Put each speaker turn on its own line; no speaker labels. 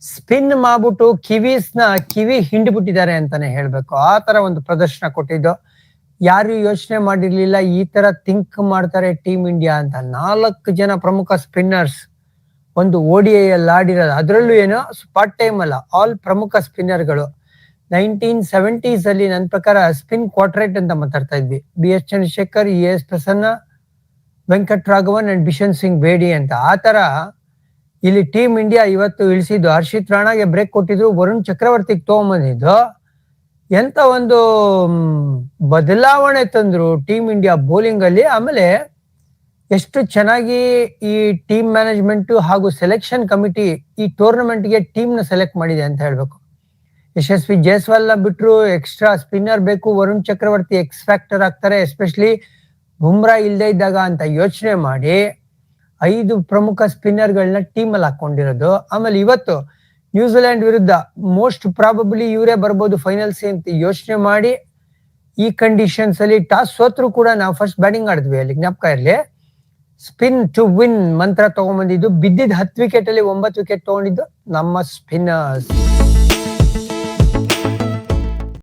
Spin ಮಾಡ್ಬಿಟ್ಟು ಕಿವಿ ಹಿಂಡ್ಬಿಟ್ಟಿದ್ದಾರೆ ಅಂತಾನೆ ಹೇಳ್ಬೇಕು. ಆ ತರ ಒಂದು ಪ್ರದರ್ಶನ ಕೊಟ್ಟಿದ್ದು. ಯಾರು ಯೋಚನೆ ಮಾಡಿರ್ಲಿಲ್ಲ ಈ ತರ ಥಿಂಕ್ ಮಾಡ್ತಾರೆ ಟೀಮ್ ಇಂಡಿಯಾ ಅಂತ. 4 ಜನ ಪ್ರಮುಖ ಸ್ಪಿನ್ನರ್ಸ್ ಒಂದು ODI ಅಲ್ಲಿ ಆಡಿರೋದು, ಅದರಲ್ಲೂ ಏನೋ ಸ್ಪಾಟ್ ಟೈಮ್ ಅಲ್ಲ, ಆಲ್ ಪ್ರಮುಖ ಸ್ಪಿನ್ನರ್ಗಳು. 1970s ಅಲ್ಲಿ ನನ್ನ ಪ್ರಕಾರ ಸ್ಪಿನ್ ಕ್ವಾರ್ಟರೇಟ್ ಅಂತ ಮಾತಾಡ್ತಾ ಇದ್ವಿ. BS Chandrasekhar, ES Prasanna, Venkat Raghavan and Bishan Singh Bedi ಅಂತ. ಆ ತರ ಇಲ್ಲಿ ಟೀಮ್ ಇಂಡಿಯಾ ಇವತ್ತು ಇಳಿಸಿದ್ದು. ಹರ್ಷಿತ್ ರಾಣಾಗೆ ಬ್ರೇಕ್ ಕೊಟ್ಟಿದ್ರು, ವರುಣ್ ಚಕ್ರವರ್ತಿಗೆ ತಗೊಂಬಂದಿದ್ದು. ಎಂತ ಒಂದು ಬದಲಾವಣೆ ತಂದ್ರು ಟೀಮ್ ಇಂಡಿಯಾ ಬೌಲಿಂಗ್ ಅಲ್ಲಿ. ಆಮೇಲೆ ಎಷ್ಟು ಚೆನ್ನಾಗಿ ಈ ಟೀಮ್ ಮ್ಯಾನೇಜ್ಮೆಂಟ್ ಹಾಗೂ ಸೆಲೆಕ್ಷನ್ ಕಮಿಟಿ ಈ ಟೂರ್ನಮೆಂಟ್ಗೆ ಟೀಮ್ ನ ಸೆಲೆಕ್ಟ್ ಮಾಡಿದೆ ಅಂತ ಹೇಳ್ಬೇಕು. ಯಶಸ್ವಿ ಜೈಸ್ವಾಲ್ ನ ಬಿಟ್ರು, ಎಕ್ಸ್ಟ್ರಾ ಸ್ಪಿನ್ನರ್ ಬೇಕು, ವರುಣ್ ಚಕ್ರವರ್ತಿ ಎಕ್ಸ್ ಫ್ಯಾಕ್ಟರ್ ಆಗ್ತಾರೆ, ಎಸ್ಪೆಷಲಿ ಬುಮ್ರಾ ಇಲ್ದೇ ಇದ್ದಾಗ ಅಂತ ಯೋಚನೆ ಮಾಡಿ 5 ಪ್ರಮುಖ ಸ್ಪಿನ್ನರ್ ಗಳನ್ನ ಟೀಮ್ ಅಲ್ಲಿ ಹಾಕೊಂಡಿರೋದು. ಆಮೇಲೆ ಇವತ್ತು ನ್ಯೂಜಿಲೆಂಡ್ ವಿರುದ್ಧ ಮೋಸ್ಟ್ ಪ್ರಾಬಬ್ಲಿ ಇವರೇ ಬರ್ಬೋದು ಫೈನಲ್ಸ್ ಅಂತ ಯೋಚನೆ ಮಾಡಿ ಈ ಕಂಡೀಷನ್ಸ್ ಅಲ್ಲಿ ಟಾಸ್ ಸೋತ್ರು ಕೂಡ ನಾವು ಫಸ್ಟ್ ಬ್ಯಾಟಿಂಗ್ ಆಡಿದ್ವಿ. ಅಲ್ಲಿ ಜ್ಞಾಪಕ ಇರ್ಲಿ, ಸ್ಪಿನ್ ಟು ವಿನ್ ಮಂತ್ರ ತಗೊಂಡ್ಬಂದಿದ್ದು. ಬಿದ್ದಿದ್ದು 10 ವಿಕೆಟ್ ಅಲ್ಲಿ 9 ವಿಕೆಟ್ ತಗೊಂಡಿದ್ದು ನಮ್ಮ ಸ್ಪಿನ್ನರ್ಸ್.